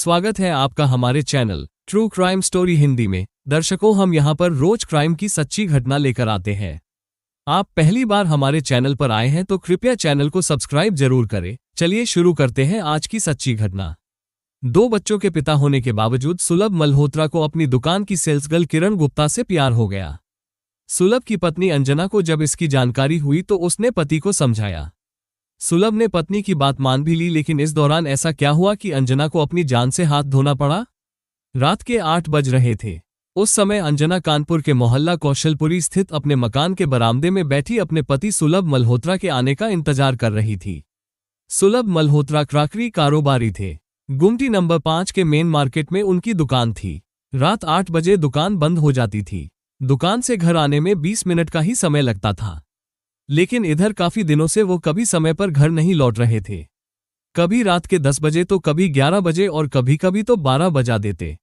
स्वागत है आपका हमारे channel true crime story Hindi में। दर्शकों, हम यहाँ पर रोज क्राइम की सच्ची घटना लेकर आते हैं। आप पहली बार हमारे चैनल पर आए हैं तो कृपया चैनल को सब्सक्राइब जरूर करें। चलिए शुरू करते हैं आज की सच्ची घटना। 2 बच्चों के पिता होने के बावजूद सुलभ मल्होत्रा को अपनी दुकान की सेल्स गर्ल किरण गुप्ता से प्यार हो गया। सुलभ की पत्नी अंजना को जब इसकी जानकारी हुई तो उसने पति को समझाया। सुलभ ने पत्नी की बात मान भी ली, लेकिन इस दौरान ऐसा क्या हुआ कि अंजना को अपनी जान से हाथ धोना पड़ा। रात के 8 बज रहे थे। उस समय अंजना कानपुर के मोहल्ला कौशलपुरी स्थित अपने मकान के बरामदे में बैठी अपने पति सुलभ मल्होत्रा के आने का इंतजार कर रही थी। सुलभ मल्होत्रा क्रॉकरी कारोबारी थे। गुमटी नंबर 5 के मेन मार्केट में उनकी दुकान थी। रात 8 बजे दुकान बंद हो जाती थी। दुकान से घर आने में 20 मिनट का ही समय लगता था, लेकिन इधर काफी दिनों से वो कभी समय पर घर नहीं लौट रहे थे। कभी रात के 10 बजे तो कभी 11 बजे और कभी कभी तो 12 बजा देते।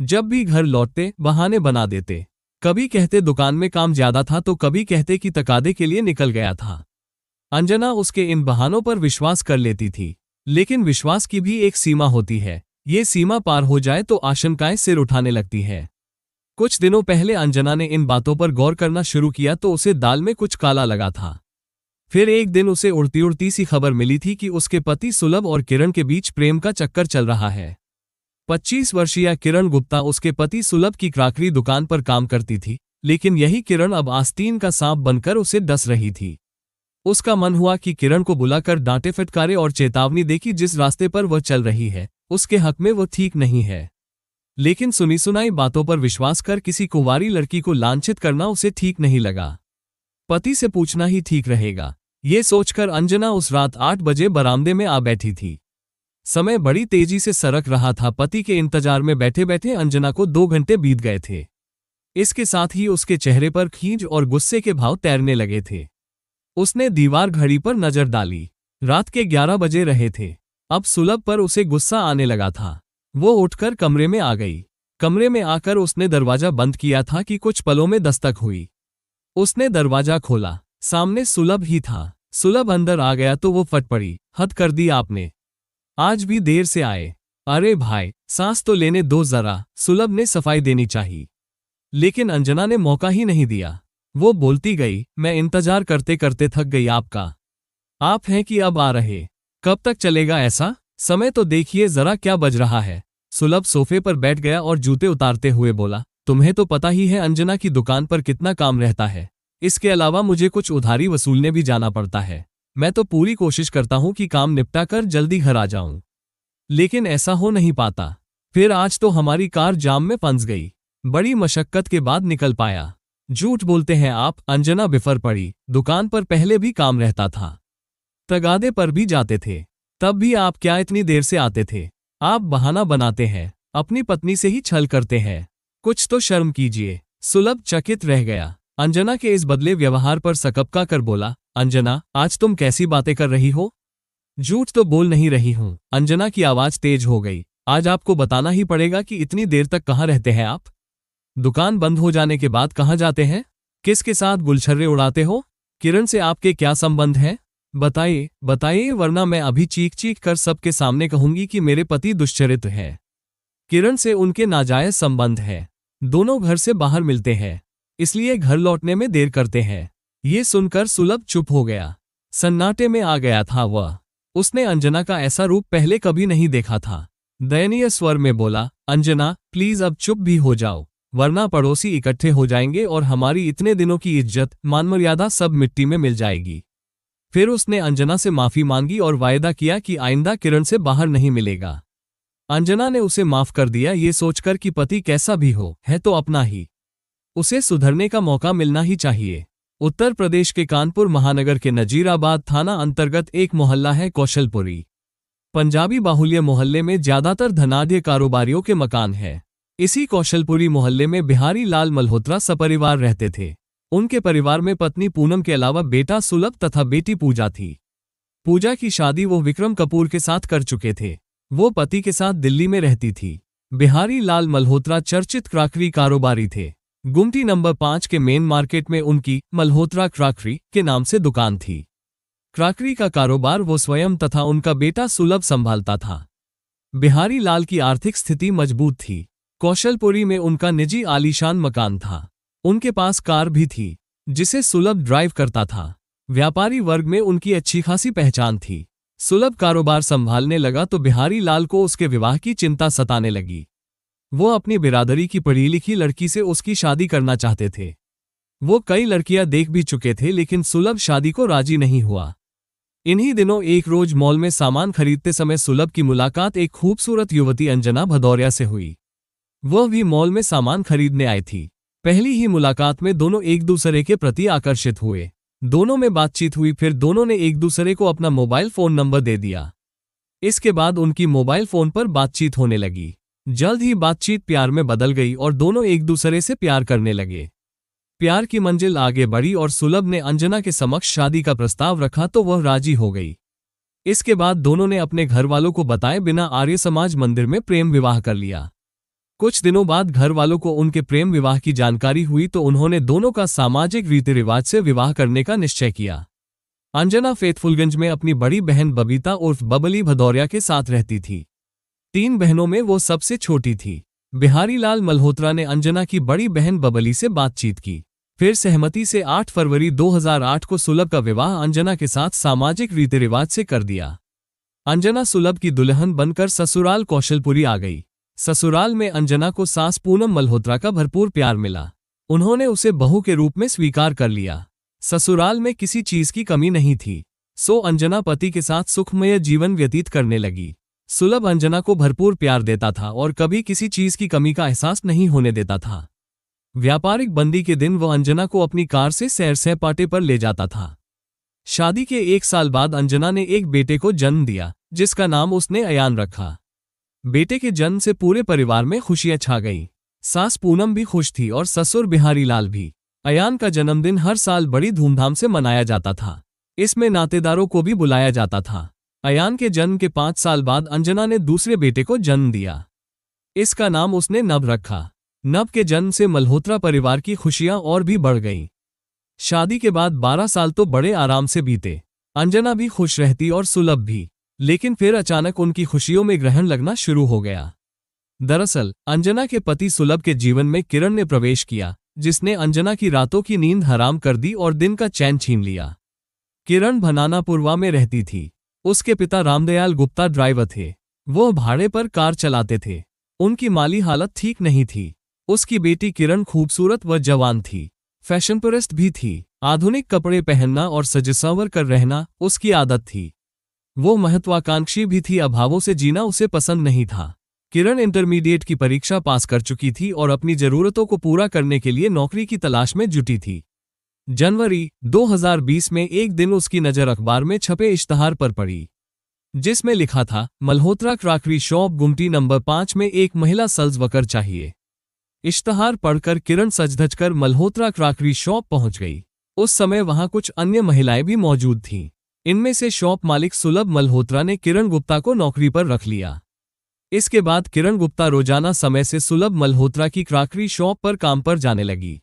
जब भी घर लौटते बहाने बना देते। कभी कहते दुकान में काम ज्यादा था तो कभी कहते कि तकादे के लिए निकल गया था। अंजना उसके इन बहानों पर विश्वास कर लेती थी, लेकिन विश्वास की भी एक सीमा होती है। ये सीमा पार हो जाए तो आशंकाएं सिर उठाने लगती है। कुछ दिनों पहले अंजना ने इन बातों पर गौर करना शुरू किया तो उसे दाल में कुछ काला लगा था। फिर एक दिन उसे उड़ती उड़ती सी खबर मिली थी कि उसके पति सुलभ और किरण के बीच प्रेम का चक्कर चल रहा है। 25 वर्षीय किरण गुप्ता उसके पति सुलभ की क्रॉकरी दुकान पर काम करती थी, लेकिन यही किरण अब आस्तीन का सांप बनकर उसे डस रही थी। उसका मन हुआ कि किरण को बुलाकर डांटे फटकारे और चेतावनी दे कि जिस रास्ते पर वह चल रही है उसके हक में वो ठीक नहीं है। लेकिन सुनी सुनाई बातों पर विश्वास कर किसी कुंवारी लड़की को लांछित करना उसे ठीक नहीं लगा। पति से पूछना ही ठीक रहेगा, ये सोचकर अंजना उस रात 8 बजे बरामदे में आ बैठी थी। समय बड़ी तेजी से सरक रहा था। पति के इंतजार में बैठे बैठे अंजना को 2 घंटे बीत गए थे। इसके साथ ही उसके चेहरे पर खींच और गुस्से के भाव तैरने लगे थे। उसने दीवार घड़ी पर नजर डाली। रात के 11 बजे रहे थे। अब सुलभ पर उसे गुस्सा आने लगा था। वो उठकर कमरे में आ गई। कमरे में आकर उसने दरवाजा बंद किया था कि कुछ पलों में दस्तक हुई। उसने दरवाजा खोला, सामने सुलभ ही था। सुलभ अंदर आ गया तो वो फट पड़ी। हद कर दी आपने, आज भी देर से आए। अरे भाई, सांस तो लेने दो जरा, सुलभ ने सफाई देनी चाहिए। लेकिन अंजना ने मौका ही नहीं दिया। वो बोलती गई, मैं इंतजार करते करते थक गई आपका। आप हैं कि अब आ रहे? कब तक चलेगा ऐसा? समय तो देखिए जरा क्या बज रहा है। सुलभ सोफे पर बैठ गया और जूते उतारते हुए बोला, तुम्हें तो पता ही है अंजना की दुकान पर कितना काम रहता है। इसके अलावा मुझे कुछ उधारी वसूलने भी जाना पड़ता है। मैं तो पूरी कोशिश करता हूं कि काम निपटा कर जल्दी घर आ जाऊं, लेकिन ऐसा हो नहीं पाता। फिर आज तो हमारी कार जाम में फंस गई। बड़ी मशक्कत के बाद निकल पाया। झूठ बोलते हैं आप, अंजना बिफर पड़ी। दुकान पर पहले भी काम रहता था, तगादे पर भी जाते थे। तब भी आप क्या इतनी देर से आते थे? आप बहाना बनाते हैं, अपनी पत्नी से ही छल करते हैं। कुछ तो शर्म कीजिए। सुलभ चकित रह गया। अंजना के इस बदले व्यवहार पर सकपका कर बोला, अंजना, आज तुम कैसी बातें कर रही हो? झूठ तो बोल नहीं रही हूं। अंजना की आवाज तेज हो गई। आज आपको बताना ही पड़ेगा कि इतनी देर तक कहाँ रहते हैं आप? दुकान बंद हो जाने के बाद कहाँ जाते हैं? किसके साथ गुलछर्रे उड़ाते हो? किरण से आपके क्या संबंध है? बताइए बताइए, वरना मैं अभी चीख चीख कर सबके सामने कहूंगी कि मेरे पति दुष्चरित्र है। किरण से उनके नाजायज संबंध है। दोनों घर से बाहर मिलते हैं, इसलिए घर लौटने में देर करते हैं। ये सुनकर सुलभ चुप हो गया। सन्नाटे में आ गया था वह। उसने अंजना का ऐसा रूप पहले कभी नहीं देखा था। दयनीय स्वर में बोला, अंजना प्लीज अब चुप भी हो जाओ, वरना पड़ोसी इकट्ठे हो जाएंगे और हमारी इतने दिनों की इज्जत मान मर्यादा सब मिट्टी में मिल जाएगी। फिर उसने अंजना से माफी मांगी और वायदा किया कि आइंदा किरण से बाहर नहीं मिलेगा। अंजना ने उसे माफ कर दिया, ये सोचकर कि पति कैसा भी हो है तो अपना ही, उसे सुधरने का मौका मिलना ही चाहिए। उत्तर प्रदेश के कानपुर महानगर के नजीराबाद थाना अंतर्गत एक मोहल्ला है कौशलपुरी। पंजाबी बाहुल्य मोहल्ले में ज्यादातर धनाढ्य कारोबारियों के मकान है। इसी कौशलपुरी मोहल्ले में बिहारी लाल मल्होत्रा सपरिवार रहते थे। उनके परिवार में पत्नी पूनम के अलावा बेटा सुलभ तथा बेटी पूजा थी। पूजा की शादी वो विक्रम कपूर के साथ कर चुके थे। वो पति के साथ दिल्ली में रहती थी। बिहारी लाल मल्होत्रा चर्चित क्रॉकरी कारोबारी थे। गुमटी नंबर 5 के मेन मार्केट में उनकी मल्होत्रा क्रॉकरी के नाम से दुकान थी। क्रॉकरी का कारोबार वो स्वयं तथा उनका बेटा सुलभ संभालता था। बिहारी लाल की आर्थिक स्थिति मजबूत थी। कौशलपुरी में उनका निजी आलीशान मकान था। उनके पास कार भी थी, जिसे सुलभ ड्राइव करता था। व्यापारी वर्ग में उनकी अच्छी खासी पहचान थी। सुलभ कारोबार संभालने लगा तो बिहारी लाल को उसके विवाह की चिंता सताने लगी। वो अपनी बिरादरी की पढ़ी लिखी लड़की से उसकी शादी करना चाहते थे। वो कई लड़कियां देख भी चुके थे, लेकिन सुलभ शादी को राजी नहीं हुआ। इन्हीं दिनों एक रोज मॉल में सामान खरीदते समय सुलभ की मुलाकात एक खूबसूरत युवती अंजना भदौरिया से हुई। वह भी मॉल में सामान खरीदने आई थी। पहली ही मुलाकात में दोनों एक दूसरे के प्रति आकर्षित हुए। दोनों में बातचीत हुई, फिर दोनों ने एक दूसरे को अपना मोबाइल फोन नंबर दे दिया। इसके बाद उनकी मोबाइल फोन पर बातचीत होने लगी। जल्द ही बातचीत प्यार में बदल गई और दोनों एक दूसरे से प्यार करने लगे। प्यार की मंजिल आगे बढ़ी और सुलभ ने अंजना के समक्ष शादी का प्रस्ताव रखा तो वह राजी हो गई। इसके बाद दोनों ने अपने घर वालों को बताए बिना आर्य समाज मंदिर में प्रेम विवाह कर लिया। कुछ दिनों बाद घर वालों को उनके प्रेम विवाह की जानकारी हुई तो उन्होंने दोनों का सामाजिक रीति रिवाज से विवाह करने का निश्चय किया। अंजना फैतफुलगंज में अपनी बड़ी बहन बबीता उर्फ बबली भदौरिया के साथ रहती थी। 3 बहनों में वो सबसे छोटी थी। बिहारी लाल मल्होत्रा ने अंजना की बड़ी बहन बबली से बातचीत की। फिर सहमति से 8 फरवरी 2008 को सुलभ का विवाह अंजना के साथ सामाजिक रीति रिवाज से कर दिया। अंजना सुलभ की दुल्हन बनकर ससुराल कौशलपुरी आ गई। ससुराल में अंजना को सास पूनम मल्होत्रा का भरपूर प्यार मिला। उन्होंने उसे बहू के रूप में स्वीकार कर लिया। ससुराल में किसी चीज की कमी नहीं थी, सो अंजना पति के साथ सुखमय जीवन व्यतीत करने लगी। सुलभ अंजना को भरपूर प्यार देता था और कभी किसी चीज की कमी का एहसास नहीं होने देता था। व्यापारिक बंदी के दिन वह अंजना को अपनी कार से सैर सपाटे पर ले जाता था। शादी के 1 साल बाद अंजना ने एक बेटे को जन्म दिया, जिसका नाम उसने अयान रखा। बेटे के जन्म से पूरे परिवार में खुशियां छा गईं। सास पूनम भी खुश थी और ससुर बिहारी लाल भी। अयान का जन्मदिन हर साल बड़ी धूमधाम से मनाया जाता था। इसमें नातेदारों को भी बुलाया जाता था। अयान के जन्म के 5 साल बाद अंजना ने दूसरे बेटे को जन्म दिया। इसका नाम उसने नभ रखा। नभ के जन्म से मल्होत्रा परिवार की खुशियां और भी बढ़ गईं। शादी के बाद 12 साल तो बड़े आराम से बीते। अंजना भी खुश रहती और सुलभ भी, लेकिन फिर अचानक उनकी खुशियों में ग्रहण लगना शुरू हो गया। दरअसल अंजना के पति सुलभ के जीवन में किरण ने प्रवेश किया, जिसने अंजना की रातों की नींद हराम कर दी और दिन का चैन छीन लिया। किरण भनानापुरवा में रहती थी। उसके पिता रामदयाल गुप्ता ड्राइवर थे। वह भाड़े पर कार चलाते थे। उनकी माली हालत ठीक नहीं थी। उसकी बेटी किरण खूबसूरत व जवान थी, फैशनपरस्त भी थी। आधुनिक कपड़े पहनना और सजसंवर कर रहना उसकी आदत थी। वो महत्वाकांक्षी भी थी, अभावों से जीना उसे पसंद नहीं था। किरण इंटरमीडिएट की परीक्षा पास कर चुकी थी और अपनी जरूरतों को पूरा करने के लिए नौकरी की तलाश में जुटी थी। जनवरी 2020 में एक दिन उसकी नज़र अखबार में छपे इश्तहार पर पड़ी, जिसमें लिखा था, मल्होत्रा क्रॉकरी शॉप गुमटी नंबर 5 में एक महिला सेल्स वर्कर चाहिए। इश्तहार पढ़कर किरण सज-धज कर मल्होत्रा क्रॉकरी शॉप पहुंच गई। उस समय वहां कुछ अन्य महिलाएं भी मौजूद थीं। इनमें से शॉप मालिक सुलभ मल्होत्रा ने किरण गुप्ता को नौकरी पर रख लिया। इसके बाद किरण गुप्ता रोजाना समय से सुलभ मल्होत्रा की क्रॉकरी शॉप पर काम पर जाने लगी।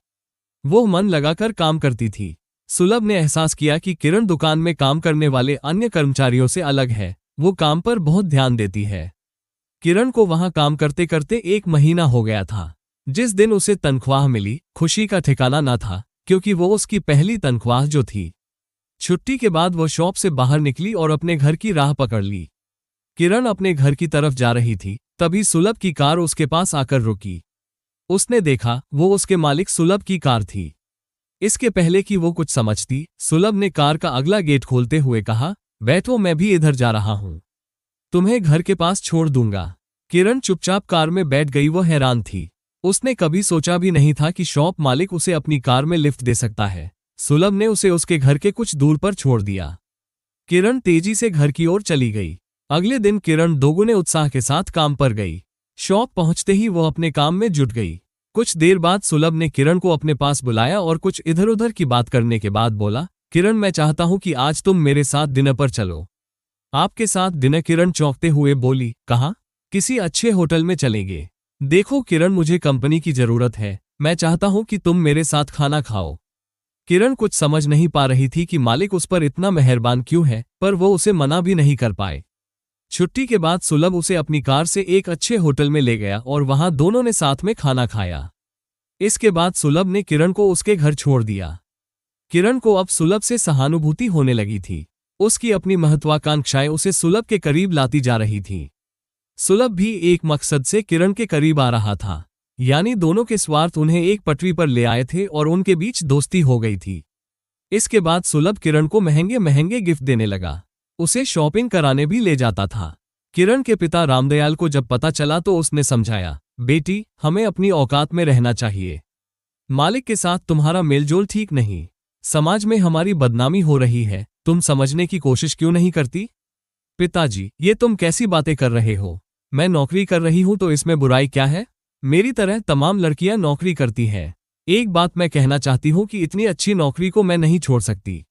वो मन लगाकर काम करती थी। सुलभ ने एहसास किया कि किरण दुकान में काम करने वाले अन्य कर्मचारियों से अलग है। वो काम पर बहुत ध्यान देती है। किरण को वहां काम करते करते 1 महीना हो गया था। जिस दिन उसे तनख्वाह मिली, खुशी का ठिकाना न था, क्योंकि वो उसकी पहली तनख्वाह जो थी। छुट्टी के बाद वो शॉप से बाहर निकली और अपने घर की राह पकड़ ली। किरण अपने घर की तरफ जा रही थी, तभी सुलभ की कार उसके पास आकर रुकी। उसने देखा वो उसके मालिक सुलभ की कार थी। इसके पहले कि वो कुछ समझती, सुलभ ने कार का अगला गेट खोलते हुए कहा, बैठो, मैं भी इधर जा रहा हूं। तुम्हें घर के पास छोड़ दूंगा। किरण चुपचाप कार में बैठ गई। वो हैरान थी। उसने कभी सोचा भी नहीं था कि शॉप मालिक उसे अपनी कार में लिफ्ट दे सकता है। सुलभ ने उसे उसके घर के कुछ दूर पर छोड़ दिया। किरण तेजी से घर की ओर चली गई। अगले दिन किरण दोगुने उत्साह के साथ काम पर गई। शॉप पहुंचते ही वो अपने काम में जुट गई। कुछ देर बाद सुलभ ने किरण को अपने पास बुलाया और कुछ इधर उधर की बात करने के बाद बोला, किरण, मैं चाहता हूं कि आज तुम मेरे साथ डिनर पर चलो। आपके साथ डिनर? किरण चौंकते हुए बोली, कहाँ? किसी अच्छे होटल में चलेंगे। देखो किरण, मुझे कंपनी की जरूरत है। मैं चाहता हूं कि तुम मेरे साथ खाना खाओ। किरण कुछ समझ नहीं पा रही थी कि मालिक उस पर इतना मेहरबान क्यों है, पर वो उसे मना भी नहीं कर पाए। छुट्टी के बाद सुलभ उसे अपनी कार से एक अच्छे होटल में ले गया और वहां दोनों ने साथ में खाना खाया। इसके बाद सुलभ ने किरण को उसके घर छोड़ दिया। किरण को अब सुलभ से सहानुभूति होने लगी थी। उसकी अपनी महत्वाकांक्षाएं उसे सुलभ के करीब लाती जा रही थीं। सुलभ भी एक मकसद से किरण के करीब आ रहा था, यानी दोनों के स्वार्थ उन्हें एक पटरी पर ले आए थे और उनके बीच दोस्ती हो गई थी। इसके बाद सुलभ किरण को महंगे महंगे गिफ्ट देने लगा, उसे शॉपिंग कराने भी ले जाता था। किरण के पिता रामदयाल को जब पता चला तो उसने समझाया, बेटी, हमें अपनी औकात में रहना चाहिए। मालिक के साथ तुम्हारा मेलजोल ठीक नहीं। समाज में हमारी बदनामी हो रही है, तुम समझने की कोशिश क्यों नहीं करती? पिताजी, ये तुम कैसी बातें कर रहे हो? मैं नौकरी कर रही हूं तो इसमें बुराई क्या है? मेरी तरह तमाम लड़कियां नौकरी करती हैं। एक बात मैं कहना चाहती हूं कि इतनी अच्छी नौकरी को मैं नहीं छोड़ सकती।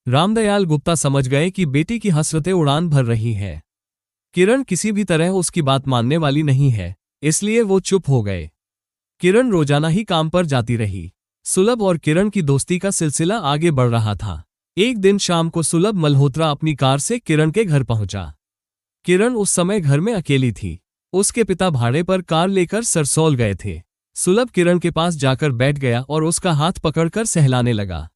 रामदयाल गुप्ता समझ गए कि बेटी की हसरतें उड़ान भर रही हैं। किरण किसी भी तरह उसकी बात मानने वाली नहीं है, इसलिए वो चुप हो गए। किरण रोजाना ही काम पर जाती रही। सुलभ और किरण की दोस्ती का सिलसिला आगे बढ़ रहा था। एक दिन शाम को सुलभ मल्होत्रा अपनी कार से किरण के घर पहुंचा। किरण उस समय घर में अकेली थी। उसके पिता भाड़े पर कार लेकर सरसौल गए थे। सुलभ किरण के पास जाकर बैठ गया और उसका हाथ पकड़कर सहलाने लगा।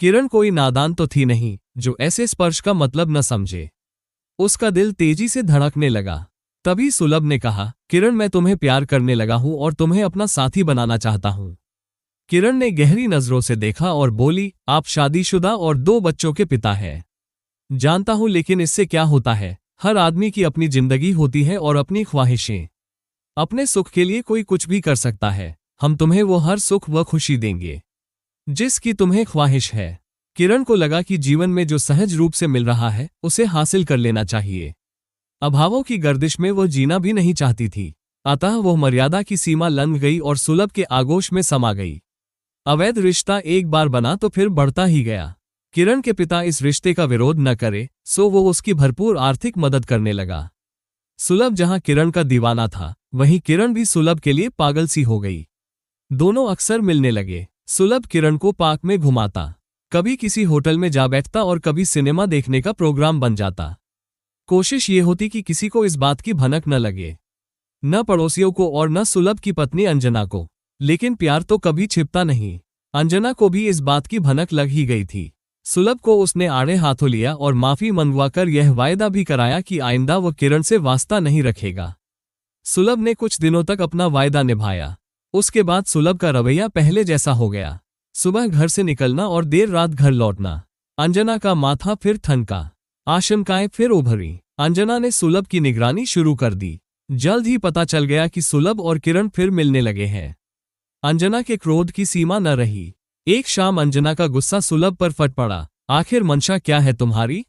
किरण कोई नादान तो थी नहीं जो ऐसे स्पर्श का मतलब न समझे। उसका दिल तेजी से धड़कने लगा। तभी सुलभ ने कहा, किरण, मैं तुम्हें प्यार करने लगा हूं और तुम्हें अपना साथी बनाना चाहता हूं। किरण ने गहरी नजरों से देखा और बोली, आप शादीशुदा और 2 बच्चों के पिता हैं। जानता हूं, लेकिन इससे क्या होता है? हर आदमी की अपनी जिंदगी होती है और अपनी ख्वाहिशें। अपने सुख के लिए कोई कुछ भी कर सकता है। हम तुम्हें वो हर सुख व खुशी देंगे जिसकी तुम्हें ख्वाहिश है। किरण को लगा कि जीवन में जो सहज रूप से मिल रहा है उसे हासिल कर लेना चाहिए। अभावों की गर्दिश में वो जीना भी नहीं चाहती थी, अतः वो मर्यादा की सीमा लंघ गई और सुलभ के आगोश में समा गई। अवैध रिश्ता एक बार बना तो फिर बढ़ता ही गया। किरण के पिता इस रिश्ते का विरोध न करे, सो वो उसकी भरपूर आर्थिक मदद करने लगा। सुलभ जहां किरण का दीवाना था, वहीं किरण भी सुलभ के लिए पागल सी हो गई। दोनों अक्सर मिलने लगे। सुलभ किरण को पार्क में घुमाता, कभी किसी होटल में जा बैठता और कभी सिनेमा देखने का प्रोग्राम बन जाता। कोशिश ये होती कि किसी को इस बात की भनक न लगे, न पड़ोसियों को और न सुलभ की पत्नी अंजना को। लेकिन प्यार तो कभी छिपता नहीं। अंजना को भी इस बात की भनक लग ही गई थी। सुलभ को उसने आड़े हाथों लिया और माफी मंगवाकर यह वायदा भी कराया कि आइंदा वो किरण से वास्ता नहीं रखेगा। सुलभ ने कुछ दिनों तक अपना वायदा निभाया। उसके बाद सुलभ का रवैया पहले जैसा हो गया। सुबह घर से निकलना और देर रात घर लौटना। अंजना का माथा फिर ठनका, आशंकाएं फिर उभरी। अंजना ने सुलभ की निगरानी शुरू कर दी। जल्द ही पता चल गया कि सुलभ और किरण फिर मिलने लगे हैं। अंजना के क्रोध की सीमा न रही। एक शाम अंजना का गुस्सा सुलभ पर फट पड़ा। आखिर मंशा क्या है तुम्हारी?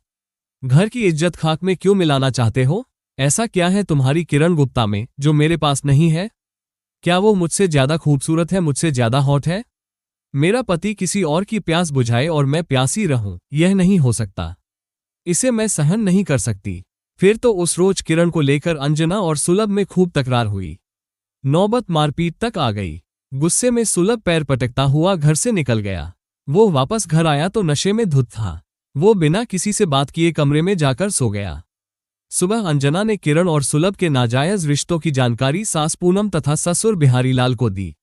घर की इज्जत खाक में क्यों मिलाना चाहते हो? ऐसा क्या है तुम्हारी किरण गुप्ता में जो मेरे पास नहीं है? क्या वो मुझसे ज्यादा खूबसूरत है, मुझसे ज्यादा हॉट है? मेरा पति किसी और की प्यास बुझाए और मैं प्यासी रहूं, यह नहीं हो सकता। इसे मैं सहन नहीं कर सकती। फिर तो उस रोज किरण को लेकर अंजना और सुलभ में खूब तकरार हुई। नौबत मारपीट तक आ गई। गुस्से में सुलभ पैर पटकता हुआ घर से निकल गया। वो वापस घर आया तो नशे में धुत था। वो बिना किसी से बात किए कमरे में जाकर सो गया। सुबह अंजना ने किरण और सुलभ के नाजायज रिश्तों की जानकारी सास पूनम तथा ससुर बिहारीलाल को दी।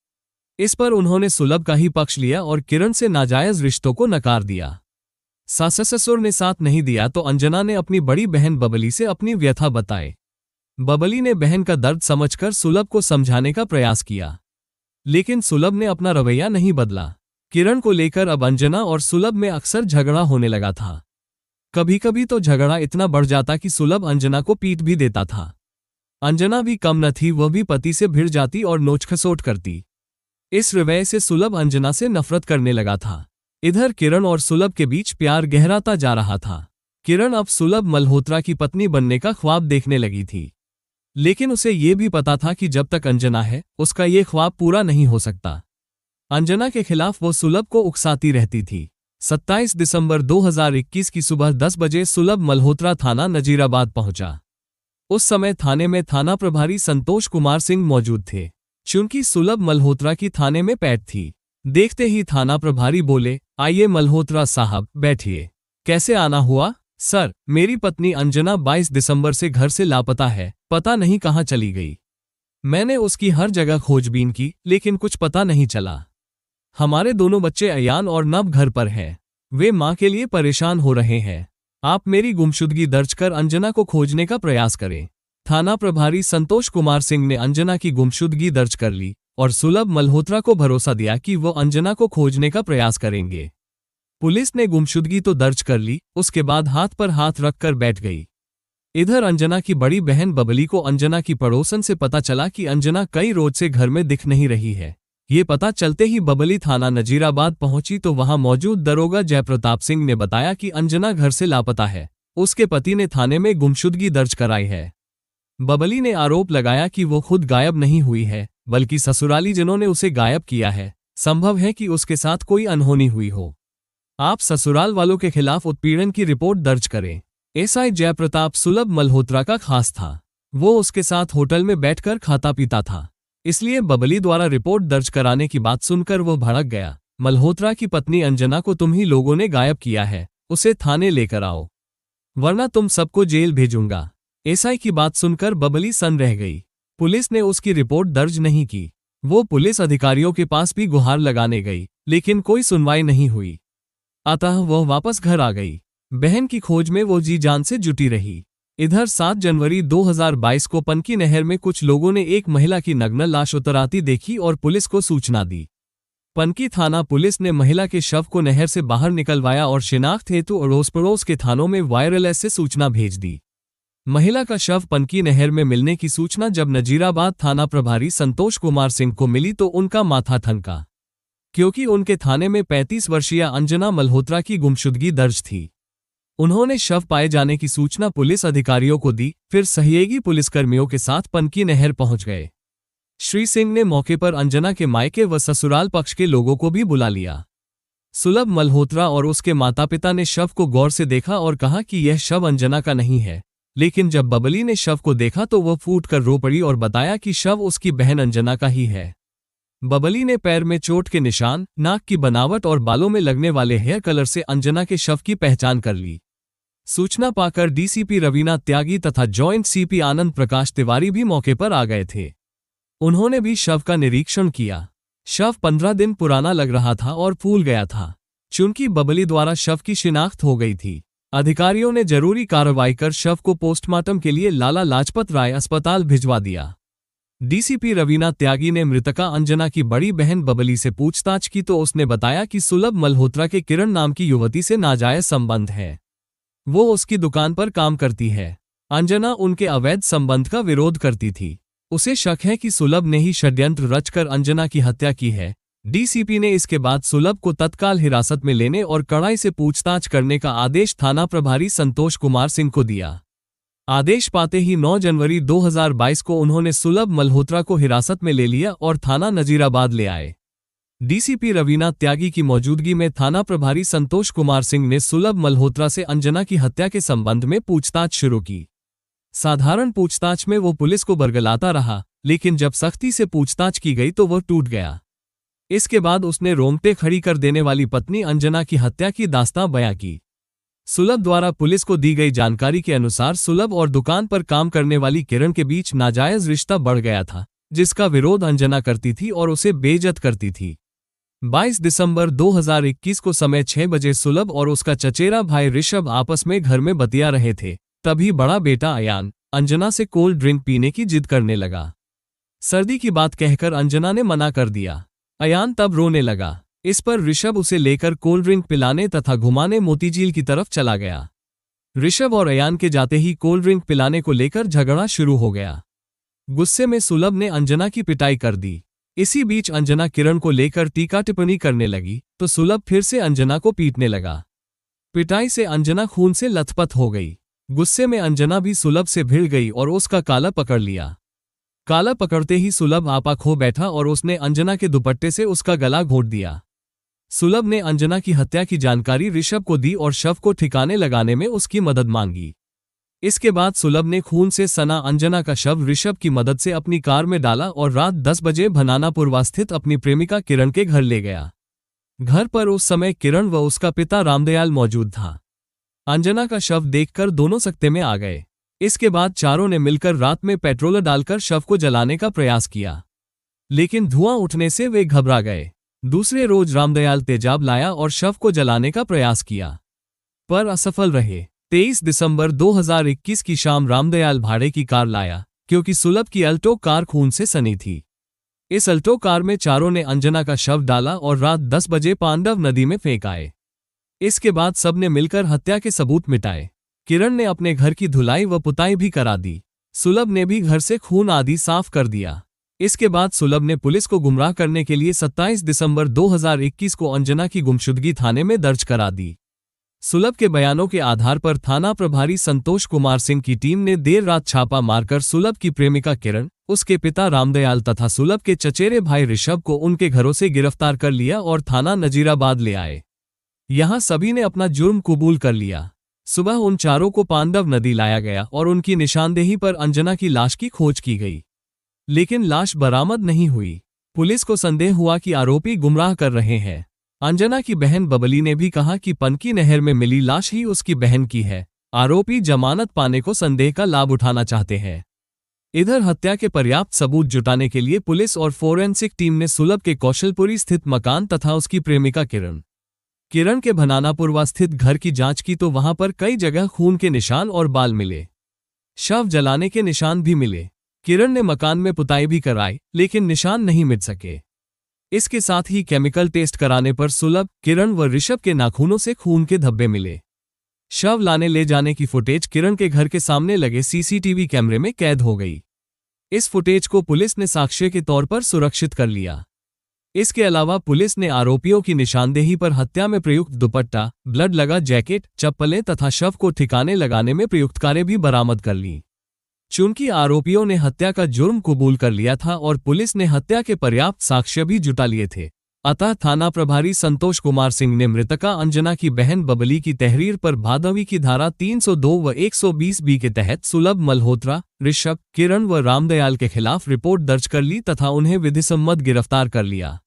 इस पर उन्होंने सुलभ का ही पक्ष लिया और किरण से नाजायज रिश्तों को नकार दिया। सास ससुर ने साथ नहीं दिया तो अंजना ने अपनी बड़ी बहन बबली से अपनी व्यथा बताई। बबली ने बहन का दर्द समझकर सुलभ को समझाने का प्रयास किया, लेकिन सुलभ ने अपना रवैया नहीं बदला। किरण को लेकर अब अंजना और सुलभ में अक्सर झगड़ा होने लगा था। कभी कभी तो झगड़ा इतना बढ़ जाता कि सुलभ अंजना को पीट भी देता था। अंजना भी कम न थी, वह भी पति से भिड़ जाती और नोचखसोट करती। इस रवैये से सुलभ अंजना से नफरत करने लगा था। इधर किरण और सुलभ के बीच प्यार गहराता जा रहा था। किरण अब सुलभ मल्होत्रा की पत्नी बनने का ख्वाब देखने लगी थी, लेकिन उसे ये भी पता था कि जब तक अंजना है उसका ये ख्वाब पूरा नहीं हो सकता। अंजना के खिलाफ वो सुलभ को उकसाती रहती थी। 27 दिसंबर 2021 की सुबह 10 बजे सुलभ मल्होत्रा थाना नजीराबाद पहुंचा। उस समय थाने में थाना प्रभारी संतोष कुमार सिंह मौजूद थे। चूंकि सुलभ मल्होत्रा की थाने में पैठ थी, देखते ही थाना प्रभारी बोले, आइए मल्होत्रा साहब बैठिए। कैसे आना हुआ? सर, मेरी पत्नी अंजना 22 दिसंबर से घर से लापता है, पता नहीं कहाँ चली गई। मैंने उसकी हर जगह खोजबीन की, लेकिन कुछ पता नहीं चला। हमारे दोनों बच्चे अयान और नब घर पर हैं। वे मां के लिए परेशान हो रहे हैं। आप मेरी गुमशुदगी दर्ज कर अंजना को खोजने का प्रयास करें। थाना प्रभारी संतोष कुमार सिंह ने अंजना की गुमशुदगी दर्ज कर ली और सुलभ मल्होत्रा को भरोसा दिया कि वो अंजना को खोजने का प्रयास करेंगे। पुलिस ने गुमशुदगी तो दर्ज कर ली, उसके बाद हाथ पर हाथ रखकर बैठ गई। इधर अंजना की बड़ी बहन बबली को अंजना की पड़ोसन से पता चला कि अंजना कई रोज से घर में दिख नहीं रही है। ये पता चलते ही बबली थाना नजीराबाद पहुंची तो वहां मौजूद दरोगा जयप्रताप सिंह ने बताया कि अंजना घर से लापता है। उसके पति ने थाने में गुमशुदगी दर्ज कराई है। बबली ने आरोप लगाया कि वो खुद गायब नहीं हुई है, बल्कि ससुराली जनों ने उसे गायब किया है। संभव है कि उसके साथ कोई अनहोनी हुई हो। आप ससुराल वालों के खिलाफ उत्पीड़न की रिपोर्ट दर्ज करें। एसआई जयप्रताप सुलभ मल्होत्रा का खास था। वो उसके साथ होटल में बैठकर खाता पीता था, इसलिए बबली द्वारा रिपोर्ट दर्ज कराने की बात सुनकर वो भड़क गया। मल्होत्रा की पत्नी अंजना को तुम ही लोगों ने गायब किया है, उसे थाने लेकर आओ, वरना तुम सबको जेल भेजूंगा। एसआई की बात सुनकर बबली सन्न रह गई। पुलिस ने उसकी रिपोर्ट दर्ज नहीं की। वो पुलिस अधिकारियों के पास भी गुहार लगाने गई, लेकिन कोई सुनवाई नहीं हुई। अतः वह वापस घर आ गई। बहन की खोज में वो जी जान से जुटी रही। इधर 7 जनवरी 2022 को पनकी नहर में कुछ लोगों ने एक महिला की नग्न लाश उतराती देखी और पुलिस को सूचना दी। पनकी थाना पुलिस ने महिला के शव को नहर से बाहर निकलवाया और शिनाख्त हेतु अड़ोस पड़ोस के थानों में वायरलेस से सूचना भेज दी। महिला का शव पनकी नहर में मिलने की सूचना जब नजीराबाद थाना प्रभारी संतोष कुमार सिंह को मिली तो उनका माथा ठनका, क्योंकि उनके थाने में 35 वर्षीय अंजना मल्होत्रा की गुमशुदगी दर्ज थी। उन्होंने शव पाए जाने की सूचना पुलिस अधिकारियों को दी, फिर सहयोगी पुलिसकर्मियों के साथ पनकी नहर पहुंच गए। श्री सिंह ने मौके पर अंजना के मायके व ससुराल पक्ष के लोगों को भी बुला लिया। सुलभ मल्होत्रा और उसके माता पिता ने शव को गौर से देखा और कहा कि यह शव अंजना का नहीं है, लेकिन जब बबली ने शव को देखा तो वह फूट कर रो पड़ी और बताया कि शव उसकी बहन अंजना का ही है। बबली ने पैर में चोट के निशान, नाक की बनावट और बालों में लगने वाले हेयर कलर से अंजना के शव की पहचान कर ली। सूचना पाकर डीसीपी रवीना त्यागी तथा जॉइंट सीपी आनंद प्रकाश तिवारी भी मौके पर आ गए थे। उन्होंने भी शव का निरीक्षण किया। शव 15 दिन पुराना लग रहा था और फूल गया था। चूंकि बबली द्वारा शव की शिनाख्त हो गई थी, अधिकारियों ने जरूरी कार्रवाई कर शव को पोस्टमार्टम के लिए लाला लाजपत राय अस्पताल भिजवा दिया। डीसीपी रवीना त्यागी ने मृतका अंजना की बड़ी बहन बबली से पूछताछ की तो उसने बताया कि सुलभ मल्होत्रा के किरण नाम की युवती से नाजायज संबंध है। वो उसकी दुकान पर काम करती है। अंजना उनके अवैध संबंध का विरोध करती थी। उसे शक है कि सुलभ ने ही षड्यंत्र रचकर अंजना की हत्या की है। डीसीपी ने इसके बाद सुलभ को तत्काल हिरासत में लेने और कड़ाई से पूछताछ करने का आदेश थाना प्रभारी संतोष कुमार सिंह को दिया। आदेश पाते ही 9 जनवरी 2022 को उन्होंने सुलभ मल्होत्रा को हिरासत में ले लिया और थाना नजीराबाद ले आए। डीसीपी रवीना त्यागी की मौजूदगी में थाना प्रभारी संतोष कुमार सिंह ने सुलभ मल्होत्रा से अंजना की हत्या के संबंध में पूछताछ शुरू की। साधारण पूछताछ में वो पुलिस को बरगलाता रहा, लेकिन जब सख्ती से पूछताछ की गई तो वह टूट गया। इसके बाद उसने रोंगटे खड़ी कर देने वाली पत्नी अंजना की हत्या की दास्तां बयां की। सुलभ द्वारा पुलिस को दी गई जानकारी के अनुसार सुलभ और दुकान पर काम करने वाली किरण के बीच नाजायज रिश्ता बढ़ गया था, जिसका विरोध अंजना करती थी और उसे बेइज्जत करती थी। 22 दिसंबर 2021 को समय 6 बजे सुलभ और उसका चचेरा भाई ऋषभ आपस में घर में बतिया रहे थे। तभी बड़ा बेटा अयान अंजना से कोल्ड ड्रिंक पीने की जिद करने लगा। सर्दी की बात कहकर अंजना ने मना कर दिया। अयान तब रोने लगा। इस पर ऋषभ उसे लेकर कोल्ड ड्रिंक पिलाने तथा घुमाने मोतीझील की तरफ चला गया। ऋषभ और अयान के जाते ही कोल्ड ड्रिंक पिलाने को लेकर झगड़ा शुरू हो गया। गुस्से में सुलभ ने अंजना की पिटाई कर दी। इसी बीच अंजना किरण को लेकर टीका टिप्पणी करने लगी तो सुलभ फिर से अंजना को पीटने लगा। पिटाई से अंजना खून से लथपथ हो गई। गुस्से में अंजना भी सुलभ से भिड़ गई और उसका काला पकड़ लिया। काला पकड़ते ही सुलभ आपा खो बैठा और उसने अंजना के दुपट्टे से उसका गला घोंट दिया। सुलभ ने अंजना की हत्या की जानकारी ऋषभ को दी और शव को ठिकाने लगाने में उसकी मदद मांगी। इसके बाद सुलभ ने खून से सना अंजना का शव ऋषभ की मदद से अपनी कार में डाला और रात 10 बजे भनानापुरवा स्थित अपनी प्रेमिका किरण के घर ले गया। घर पर उस समय किरण व उसका पिता रामदयाल मौजूद था। अंजना का शव देखकर दोनों सकते में आ गए। इसके बाद चारों ने मिलकर रात में पेट्रोल डालकर शव को जलाने का प्रयास किया, लेकिन धुआं उठने से वे घबरा गए। दूसरे रोज रामदयाल तेजाब लाया और शव को जलाने का प्रयास किया, पर असफल रहे। 23 दिसंबर 2021 की शाम रामदयाल भाड़े की कार लाया, क्योंकि सुलभ की अल्टो कार खून से सनी थी। इस अल्टो कार में चारों ने अंजना का शव डाला और रात 10 बजे पांडव नदी में फेंक आए। इसके बाद सबने मिलकर हत्या के सबूत मिटाए। किरण ने अपने घर की धुलाई व पुताई भी करा दी। सुलभ ने भी घर से खून आदि साफ कर दिया। इसके बाद सुलभ ने पुलिस को गुमराह करने के लिए 27 दिसंबर 2021 को अंजना की गुमशुदगी थाने में दर्ज करा दी। सुलभ के बयानों के आधार पर थाना प्रभारी संतोष कुमार सिंह की टीम ने देर रात छापा मारकर सुलभ की प्रेमिका किरण, उसके पिता रामदयाल तथा सुलभ के चचेरे भाई ऋषभ को उनके घरों से गिरफ्तार कर लिया और थाना नजीराबाद ले आए। यहां सभी ने अपना जुर्म कबूल कर लिया। सुबह उन चारों को पांडव नदी लाया गया और उनकी निशानदेही पर अंजना की लाश की खोज की गई, लेकिन लाश बरामद नहीं हुई। पुलिस को संदेह हुआ कि आरोपी गुमराह कर रहे हैं। अंजना की बहन बबली ने भी कहा कि पनकी नहर में मिली लाश ही उसकी बहन की है। आरोपी जमानत पाने को संदेह का लाभ उठाना चाहते हैं। इधर हत्या के पर्याप्त सबूत जुटाने के लिए पुलिस और फोरेंसिक टीम ने सुलभ के कौशलपुरी स्थित मकान तथा उसकी प्रेमिका किरण के भनानापुरवा स्थित घर की जांच की, तो वहां पर कई जगह खून के निशान और बाल मिले। शव जलाने के निशान भी मिले। किरण ने मकान में पुताई भी कराई, लेकिन निशान नहीं मिट सके। इसके साथ ही केमिकल टेस्ट कराने पर सुलभ, किरण व ऋषभ के नाखूनों से खून के धब्बे मिले। शव लाने ले जाने की फुटेज किरण के घर के सामने लगे सीसीटीवी कैमरे में कैद हो गई। इस फुटेज को पुलिस ने साक्ष्य के तौर पर सुरक्षित कर लिया। इसके अलावा पुलिस ने आरोपियों की निशानदेही पर हत्या में प्रयुक्त दुपट्टा, ब्लड लगा जैकेट, चप्पलें तथा शव को ठिकाने लगाने में प्रयुक्त कारें भी बरामद कर ली। चूंकि आरोपियों ने हत्या का जुर्म कबूल कर लिया था और पुलिस ने हत्या के पर्याप्त साक्ष्य भी जुटा लिए थे, अतः थाना प्रभारी संतोष कुमार सिंह ने मृतका अंजना की बहन बबली की तहरीर पर भादवी की धारा 302 व 120 के तहत सुलभ मल्होत्रा, ऋषभ, किरण व रामदयाल के खिलाफ रिपोर्ट दर्ज कर ली तथा उन्हें विधिसम्मत गिरफ्तार कर लिया।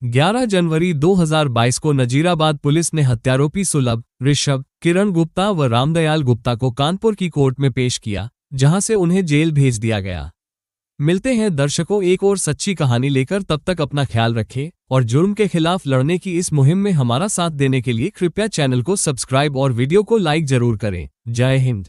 11 जनवरी 2022 को नजीराबाद पुलिस ने हत्यारोपी सुलभ, ऋषभ, किरण गुप्ता व रामदयाल गुप्ता को कानपुर की कोर्ट में पेश किया, जहां से उन्हें जेल भेज दिया गया। मिलते हैं दर्शकों एक और सच्ची कहानी लेकर, तब तक अपना ख्याल रखें और जुर्म के खिलाफ लड़ने की इस मुहिम में हमारा साथ देने के लिए कृपया चैनल को सब्सक्राइब और वीडियो को लाइक जरूर करें। जय हिंद।